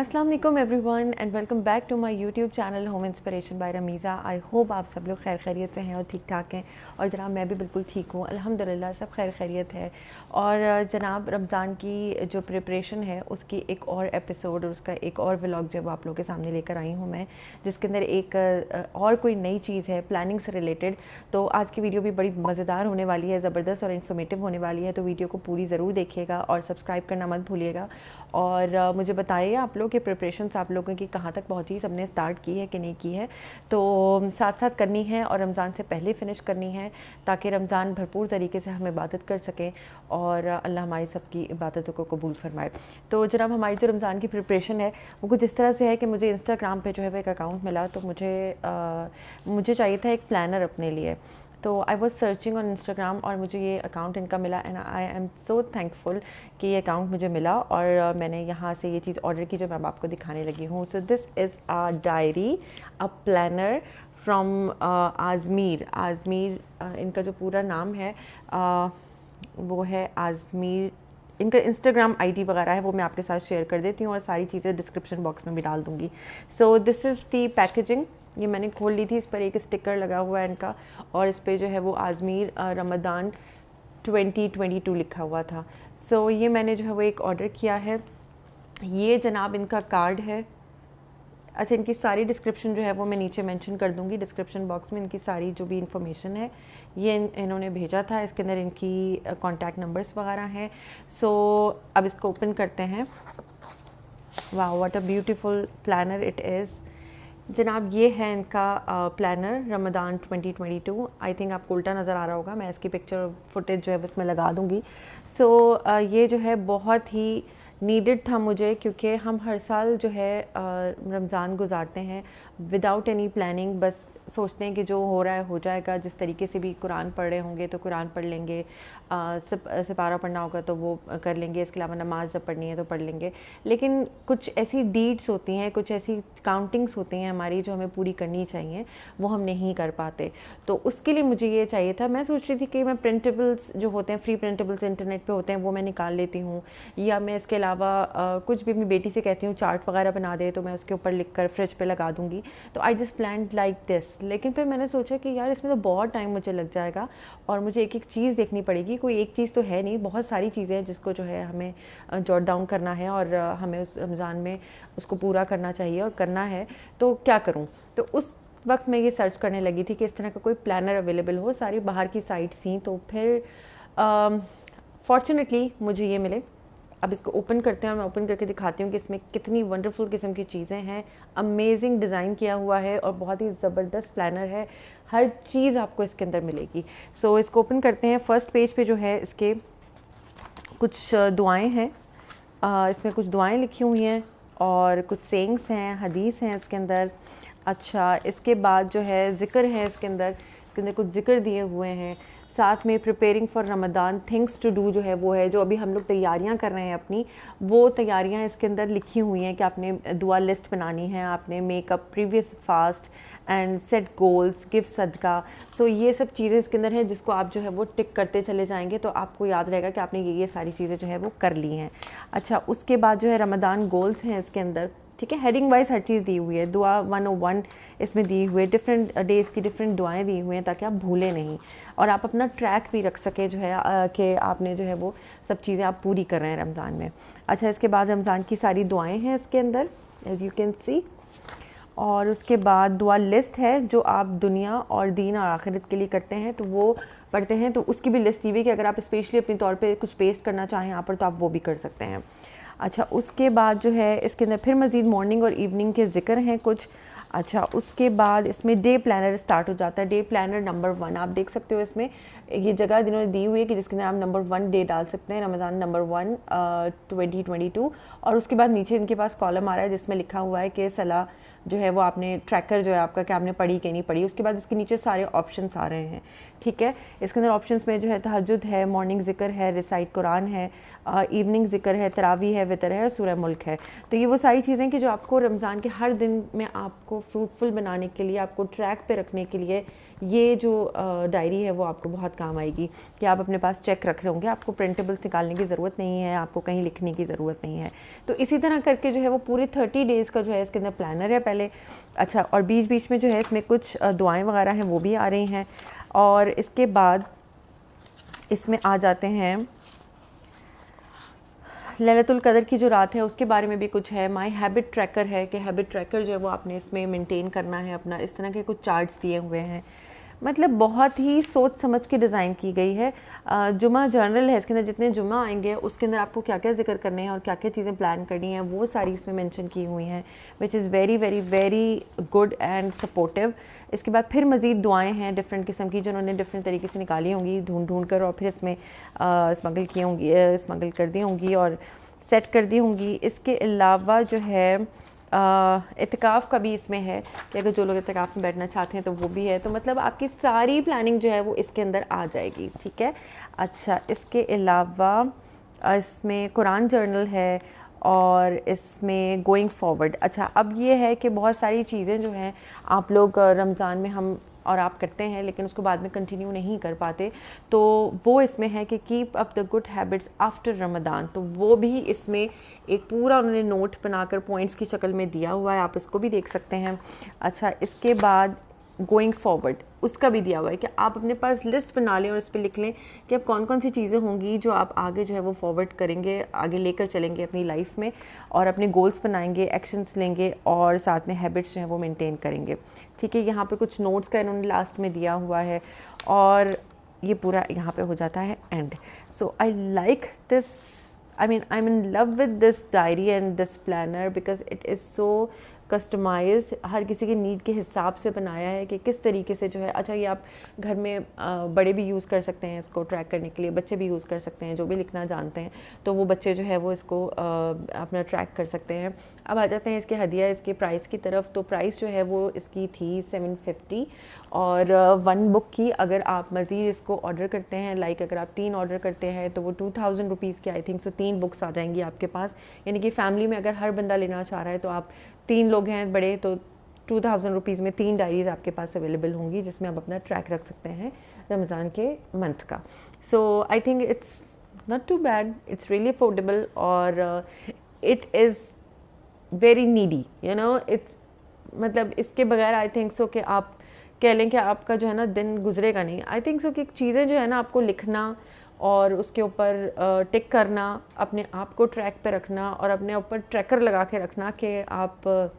अस्सलाम वालेकुम everyone and welcome back to my YouTube channel home inspiration by Ramiza. I hope आप सब लोग खैर खैरियत से हैं और ठीक ठाक हैं। और जनाब मैं भी बिल्कुल ठीक हूँ, अल्हम्दुलिल्लाह सब खैर खैरियत है। और जनाब रमज़ान की जो प्रिपरेशन है उसकी एक और एपिसोड और उसका एक और व्लॉग जब आप लोगों के सामने लेकर आई हूँ मैं, जिसके अंदर एक और कोई नई चीज़ है प्लानिंग से रिलेटेड। तो आज की वीडियो भी बड़ी मज़ेदार होने वाली है, ज़बरदस्त और इन्फॉर्मेटिव होने वाली है। तो वीडियो को पूरी ज़रूर देखिएगा और सब्सक्राइब करना मत भूलिएगा। और मुझे बताइए आप लोग के प्रिपरेशंस आप लोगों की कहाँ तक पहुँची, सबने स्टार्ट की है कि नहीं की है। तो साथ साथ करनी है और रमज़ान से पहले फ़िनिश करनी है, ताकि रमज़ान भरपूर तरीके से हम इबादत कर सकें और अल्लाह हमारी सबकी इबादतों को कबूल फरमाए। तो जनाब हमारी जो रमज़ान की प्रिपरेशन है वो कुछ इस तरह से है कि मुझे इंस्टाग्राम पे जो है वो एक अकाउंट मिला, तो मुझे चाहिए था एक प्लानर अपने लिए। तो I was searching on Instagram और मुझे ये अकाउंट इनका मिला and I am so thankful कि ये अकाउंट मुझे मिला और मैंने यहाँ से ये चीज़ ऑर्डर की जो मैं आपको दिखाने लगी हूँ। So this is a diary, a planner from Azmir. इनका जो पूरा नाम है वो है आज़मीर। इनका इंस्टाग्राम आईडी वगैरह है वो मैं आपके साथ शेयर कर देती हूँ और सारी चीज़ें डिस्क्रिप्शन बॉक्स में भी डाल दूँगी। सो दिस इज़ दी पैकेजिंग। ये मैंने खोल ली थी, इस पर एक स्टिकर लगा हुआ है इनका और इस पर जो है वो आज़मीर रमज़ान 2022 लिखा हुआ था। सो ये मैंने जो है वो एक ऑर्डर किया है। ये जनाब इनका कार्ड है। अच्छा, इनकी सारी डिस्क्रिप्शन जो है वो मैं नीचे मेंशन कर दूंगी डिस्क्रिप्शन बॉक्स में। इनकी सारी जो भी इंफॉर्मेशन है ये इन्होंने भेजा था, इसके अंदर इनकी कॉन्टैक्ट नंबर्स वगैरह हैं। सो अब इसको ओपन करते हैं। वाह, what a beautiful planner it is. जनाब ये है इनका प्लानर रमज़ान 2022। आई थिंक आपको उल्टा नज़र आ रहा होगा, मैं इसकी पिक्चर फुटेज जो है उसमें लगा दूँगी। सो ये जो है बहुत ही नीडेड था मुझे, क्योंकि हम हर साल जो है रमज़ान गुजारते हैं विदाउट एनी प्लानिंग। बस सोचते हैं कि जो हो रहा है हो जाएगा, जिस तरीके से भी कुरान पढ़ रहे होंगे तो कुरान पढ़ लेंगे, सिपारा पढ़ना होगा तो वो कर लेंगे, इसके अलावा नमाज जब पढ़नी है तो पढ़ लेंगे। लेकिन कुछ ऐसी डीड्स होती हैं, कुछ ऐसी काउंटिंग्स होती हैं हमारी जो हमें पूरी करनी चाहिए, वो हम नहीं कर पाते। तो उसके लिए मुझे ये चाहिए था। मैं सोच रही थी कि मैं प्रिंटेबल्स जो होते हैं, फ्री प्रिंटेबल्स इंटरनेट पे होते हैं, वो मैं निकाल लेती हूँ, या मैं इसके अलावा कुछ भी अपनी बेटी से कहती हूँ चार्ट वगैरह बना दे तो मैं उसके ऊपर लिख कर फ्रिज पे लगा दूँगी। तो I just planned like this. लेकिन फिर मैंने सोचा कि यार इसमें तो बहुत टाइम मुझे लग जाएगा और मुझे एक एक चीज़ देखनी पड़ेगी। कोई एक चीज़ तो है नहीं, बहुत सारी चीज़ें हैं जिसको जो है हमें जॉट डाउन करना है और हमें उस रमज़ान में उसको पूरा करना चाहिए और करना है। तो क्या करूँ? तो उस वक्त मैं ये सर्च करने लगी थी कि इस तरह का कोई प्लानर अवेलेबल हो। सारी बाहर की साइट्स थी, तो फिर फॉर्चुनेटली मुझे ये मिले। अब इसको ओपन करते हैं और मैं ओपन करके दिखाती हूँ कि इसमें कितनी वंडरफुल किस्म की चीज़ें हैं। अमेजिंग डिज़ाइन किया हुआ है और बहुत ही ज़बरदस्त प्लानर है, हर चीज़ आपको इसके अंदर मिलेगी। सो इसको ओपन करते हैं। फर्स्ट पेज पे जो है इसके कुछ दुआएं हैं, इसमें कुछ दुआएं लिखी हुई हैं और कुछ सेइंग्स हैं, हदीस हैं इसके अंदर। अच्छा, इसके बाद जो है ज़िक्र है इसके अंदर कुछ ज़िक्र दिए हुए हैं। साथ में preparing for Ramzan things to do जो है वो है, जो अभी हम लोग तैयारियां कर रहे हैं अपनी, वो तैयारियां इसके अंदर लिखी हुई हैं कि आपने दुआ लिस्ट बनानी है, आपने makeup previous fast and set goals, give सदका। सो ये सब चीज़ें इसके अंदर हैं जिसको आप जो है वो टिक करते चले जाएंगे तो आपको याद रहेगा कि आपने ये सारी चीज़ें जो है वो कर ली हैं। अच्छा, उसके बाद जो है रमज़ान गोल्स हैं इसके अंदर, ठीक है। हेडिंग वाइज हर चीज़ दी हुई है। दुआ 101 इसमें दी हुई है, डिफरेंट डेज़ की डिफरेंट दुआएं दी हुई हैं ताकि आप भूलें नहीं और आप अपना ट्रैक भी रख सके जो है कि आपने जो है वो सब चीज़ें आप पूरी कर रहे हैं रमज़ान में। अच्छा, इसके बाद रमज़ान की सारी दुआएं हैं इसके अंदर एज़ यू कैन सी। और उसके बाद दुआ लिस्ट है जो आप दुनिया और दीन और आखिरत के लिए करते हैं, तो वो पढ़ते हैं, तो उसकी भी लिस्ट दी हुई है कि अगर आप स्पेशली अपने तौर पे कुछ पेस्ट करना चाहें यहाँ पर तो आप वो भी कर सकते हैं। अच्छा, उसके बाद जो है इसके अंदर फिर मज़ीद मॉर्निंग और इवनिंग के ज़िक्र हैं कुछ। अच्छा, उसके बाद इसमें डे प्लानर स्टार्ट हो जाता है। डे प्लानर नंबर 1 आप देख सकते हो, इसमें ये जगह इन्होंने दी हुई है कि जिसके अंदर आप नंबर 1 डे डाल सकते हैं, रमज़ान नंबर 1 2022। और उसके बाद नीचे इनके पास कॉलम आ रहा है जिसमें लिखा हुआ है कि सलाह जो है वो आपने ट्रैकर जो है आपका कि आपने पढ़ी कि नहीं पढ़ी। उसके बाद इसके नीचे सारे ऑप्शंस आ रहे हैं, ठीक है। इसके अंदर ऑप्शंस में जो है तहज्जुद है, मॉर्निंग ज़िक्र है, रिसाइट कुरान है, इवनिंग ज़िक्र है, तरावी है, वितर है और सूरह मुल्क है। तो ये वो सारी चीज़ें कि जो आपको रमज़ान के हर दिन में आपको फ्रूटफुल बनाने के लिए, आपको ट्रैक पे रखने के लिए ये जो डायरी है वो आपको बहुत काम आएगी कि आप अपने पास चेक रख रहे होंगे, आपको प्रिंटेबल्स निकालने की ज़रूरत नहीं है, आपको कहीं लिखने की ज़रूरत नहीं है। तो इसी तरह करके जो है वो पूरे 30 डेज़ का जो है इसके अंदर प्लानर है पहले। अच्छा, और बीच बीच में जो है इसमें कुछ दुआएँ वगैरह हैं वो भी आ रही हैं। और इसके बाद इसमें आ जाते हैं लैलतुल कदर की जो रात है उसके बारे में भी कुछ है। माय हैबिट ट्रैकर है कि हैबिट ट्रैकर जो है वो आपने इसमें मेंटेन करना है अपना। इस तरह के कुछ चार्ट्स दिए हुए हैं, मतलब बहुत ही सोच समझ के डिज़ाइन की गई है। जुमा जर्नल है, इसके अंदर जितने जुमा आएंगे उसके अंदर आपको क्या क्या जिक्र करने हैं और क्या क्या चीज़ें प्लान करनी हैं वो सारी इसमें मेंशन की हुई हैं, which is very very very good and supportive. इसके बाद फिर मज़ीद दुआएं हैं डिफरेंट किस्म की जो उन्होंने डिफरेंट तरीके से निकाली होंगी ढूंढ ढूंढ कर, और फिर इसमें स्मगल की होंगी, स्मगल कर दी होंगी और सेट कर दी होंगी। इसके अलावा जो है इत्तिकाफ़ का भी इसमें है कि अगर जो लोग इत्तिकाफ़ में बैठना चाहते हैं तो वो भी है। तो मतलब आपकी सारी प्लानिंग जो है वो इसके अंदर आ जाएगी, ठीक है। अच्छा, इसके अलावा इसमें कुरान जर्नल है और इसमें गोइंग फॉरवर्ड। अच्छा, अब ये है कि बहुत सारी चीज़ें जो हैं आप लोग रमज़ान में हम और आप करते हैं लेकिन उसको बाद में कंटिन्यू नहीं कर पाते, तो वो इसमें है कि keep up the good habits after Ramadan. तो वो भी इसमें एक पूरा उन्होंने नोट बनाकर पॉइंट्स की शक्ल में दिया हुआ है, आप इसको भी देख सकते हैं। अच्छा, इसके बाद गोइंग फॉरवर्ड उसका भी दिया हुआ है कि आप अपने पास लिस्ट बना लें और उस पर लिख लें कि अब कौन कौन सी चीज़ें होंगी जो आप आगे जो है वो फॉरवर्ड करेंगे, आगे लेकर चलेंगे अपनी लाइफ में, और अपने गोल्स बनाएंगे, एक्शंस लेंगे और साथ में हैबिट्स जो हैं वो मेंटेन करेंगे, ठीक है। यहाँ पे कुछ नोट्स का इन्होंने लास्ट में दिया हुआ है और ये पूरा यहाँ पे हो जाता है and. So I like this, I'm in love with this diary and this planner because it is so customised, हर किसी के नीड के हिसाब से बनाया है कि किस तरीके से जो है। अच्छा, ये आप घर में बड़े भी यूज़ कर सकते हैं इसको ट्रैक करने के लिए, बच्चे भी यूज़ कर सकते हैं जो भी लिखना जानते हैं, तो वो बच्चे जो है वो इसको अपना ट्रैक कर सकते हैं। अब आ जाते हैं इसके हदिया, इसके प्राइस की तरफ। तो प्राइस जो है वो इसकी थी 750 और 1 बुक की अगर आप मज़ीद इसको ऑर्डर करते हैं, लाइक अगर आप 3 ऑर्डर करते हैं तो वो 2000 रुपीज़ की आई थिंक सो 3 बुक्स आ जाएंगी आपके पास। यानी कि फ़ैमिली में अगर हर बंदा लेना चाह रहा है तो आप 3 लोग हैं बड़े तो 2000 रुपीज़ में 3 डायरीज़ आपके पास अवेलेबल होंगी जिसमें आप अपना ट्रैक रख सकते हैं रमज़ान के मंथ का। So I think it's not too bad, it's really affordable और it is very needy, you know, it's मतलब इसके बगैर आई थिंक सो कि आप कह लें कि आपका जो है ना दिन गुजरेगा नहीं। आई थिंक सो कि चीज़ें जो है ना आपको लिखना और उसके ऊपर टिक करना, अपने आप को ट्रैक पे रखना और अपने ऊपर ट्रैकर लगा के रखना कि आप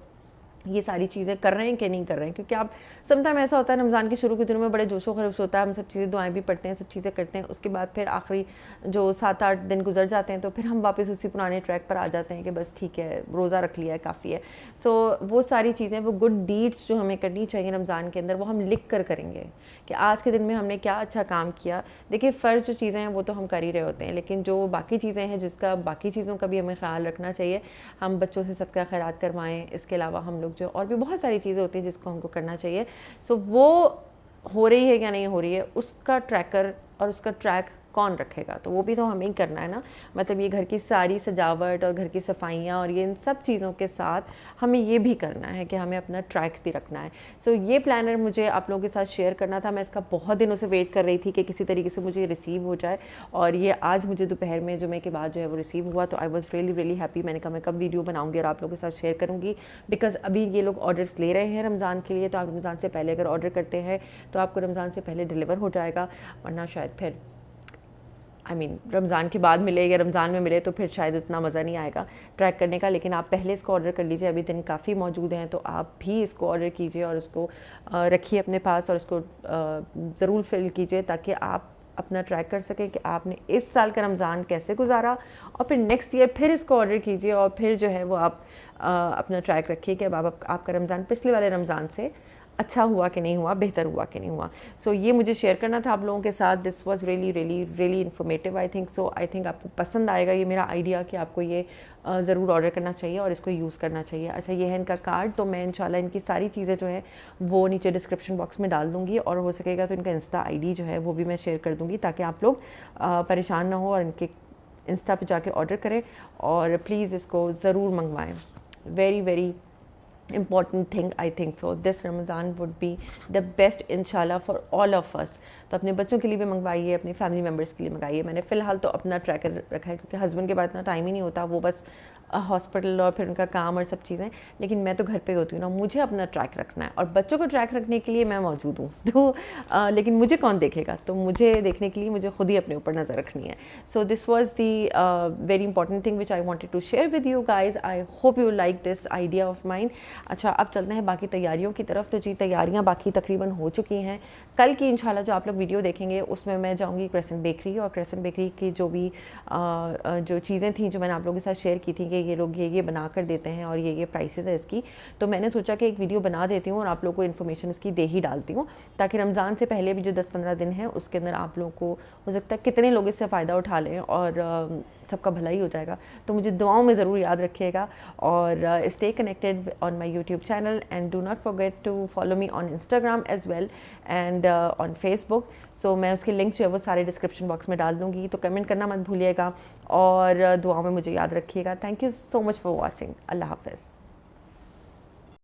ये सारी चीज़ें कर रहे हैं कि नहीं कर रहे हैं। क्योंकि आप समटाइम ऐसा होता है रमज़ान के शुरू के दिनों में बड़े जोशो खरोश होता है, हम सब चीज़ें दुआएं भी पढ़ते हैं, सब चीज़ें करते हैं, उसके बाद फिर आखिरी जो 7-8 दिन गुजर जाते हैं तो फिर हम वापस उसी पुराने ट्रैक पर आ जाते हैं कि बस ठीक है रोज़ा रख लिया है काफ़ी है। सो वो सारी चीज़ें, वो गुड डीड्स जो हमें करनी चाहिए रमज़ान के अंदर, वो हम लिख कर करेंगे कि आज के दिन में हमने क्या अच्छा काम किया। देखिए फ़र्ज़ जो चीज़ें हैं वो तो हम कर ही रहे होते हैं, लेकिन जो बाकी चीज़ें हैं जिसका बाकी चीज़ों का भी हमें ख्याल रखना चाहिए। हम बच्चों से सदका खैरात करवाएँ, इसके अलावा हम लोग जो और भी बहुत सारी चीज़ें होती हैं जिसको हमको करना चाहिए। सो वो हो रही है क्या नहीं हो रही है उसका ट्रैकर और उसका ट्रैक कौन रखेगा, तो वो भी तो हमें ही करना है ना। मतलब ये घर की सारी सजावट और घर की सफाइयाँ और ये इन सब चीज़ों के साथ हमें ये भी करना है कि हमें अपना ट्रैक भी रखना है। सो ये प्लानर मुझे आप लोगों के साथ शेयर करना था। मैं इसका बहुत दिनों से वेट कर रही थी कि किसी तरीके से मुझे रिसीव हो जाए और ये आज मुझे दोपहर में जुमे के बाद जो है वो रिसीव हुआ, तो I was really really happy. मैंने कहा मैं कब वीडियो बनाऊँगी और आप लोगों के साथ शेयर करूँगी, बिकॉज अभी ये लोग ऑर्डर्स ले रहे हैं रमज़ान के लिए। तो आप रमज़ान से पहले अगर ऑर्डर करते हैं तो आपको रमज़ान से पहले डिलीवर हो जाएगा, वरना शायद फिर रमज़ान के बाद मिले या रमज़ान में मिले तो फिर शायद उतना मज़ा नहीं आएगा ट्रैक करने का। लेकिन आप पहले इसको ऑर्डर कर लीजिए, अभी दिन काफ़ी मौजूद हैं, तो आप भी इसको ऑर्डर कीजिए और उसको रखिए अपने पास और उसको ज़रूर फिल कीजिए ताकि आप अपना ट्रैक कर सकें कि आपने इस साल का रमज़ान कैसे गुजारा, और फिर नेक्स्ट ईयर फिर इसको ऑर्डर कीजिए और फिर जो है वो आप अपना ट्रैक रखिए कि अब आपका रमज़ान पिछले वाले रमज़ान से अच्छा हुआ कि नहीं हुआ, बेहतर हुआ कि नहीं हुआ। सो ये मुझे शेयर करना था आप लोगों के साथ। This was really really really informative I think so. I think आपको पसंद आएगा ये मेरा आइडिया कि आपको ये ज़रूर ऑर्डर करना चाहिए और इसको यूज़ करना चाहिए। अच्छा, ये है इनका कार्ड, तो मैं इंशाल्लाह इनकी सारी चीज़ें जो है वो नीचे डिस्क्रिप्शन बॉक्स में डाल दूँगी और हो सकेगा तो इनका इंस्टा ID जो है वो भी मैं शेयर कर दूँगी ताकि आप लोग परेशान ना हो और इनके इंस्टा पे जाके ऑर्डर करें और प्लीज़ इसको ज़रूर मंगवाएँ। Very very important thing. I think so this Ramadan would be the best inshallah for all of us. तो अपने बच्चों के लिए भी मंगवाइए, अपनी फैमिली मेम्बर्स के लिए मंगाइए। मैंने फ़िलहाल तो अपना ट्रैकर रखा है क्योंकि हस्बैंड के पास इतना टाइम ही नहीं होता, वो बस हॉस्पिटल और फिर उनका काम और सब चीज़ें, लेकिन मैं तो घर पे होती हूँ ना, मुझे अपना ट्रैक रखना है और बच्चों को ट्रैक रखने के लिए मैं मौजूद हूँ। तो लेकिन मुझे कौन देखेगा, तो मुझे देखने के लिए मुझे खुद ही अपने ऊपर नज़र रखनी है। So this was the very important thing which I wanted to share with you guys. I hope you like this idea of mind. अच्छा, अब चलते हैं बाकी तैयारियों की तरफ। तो जी, तैयारियाँ बाकी तकरीबन हो चुकी हैं। कल की इंशाल्लाह जो आप लोग वीडियो देखेंगे उसमें मैं जाऊँगी क्रेसेंट बेकरी, और क्रेसेंट बेकरी की जो भी जो चीज़ें थी जो मैंने आप लोगों के साथ शेयर की थी कि ये लोग ये बना कर देते हैं और ये प्राइसेस है इसकी, तो मैंने सोचा कि एक वीडियो बना देती हूँ और आप लोगों को इन्फॉर्मेशन उसकी दे ही डालती हूँ, ताकि रमज़ान से पहले भी जो 10-15 दिन हैं उसके अंदर आप लोगों को हो सकता है कितने लोग इससे फ़ायदा उठा लें और सबका भला ही हो जाएगा। तो मुझे दुआओं में ज़रूर याद रखिएगा और stay connected on my YouTube channel and do not forget to follow me on Instagram as well and on Facebook. So मैं उसके लिंक जो है वो सारे डिस्क्रिप्शन बॉक्स में डाल दूँगी, तो कमेंट करना मत भूलिएगा और दुआओं में मुझे याद रखिएगा। Thank you so much for watching. अल्लाह हाफ़िज़।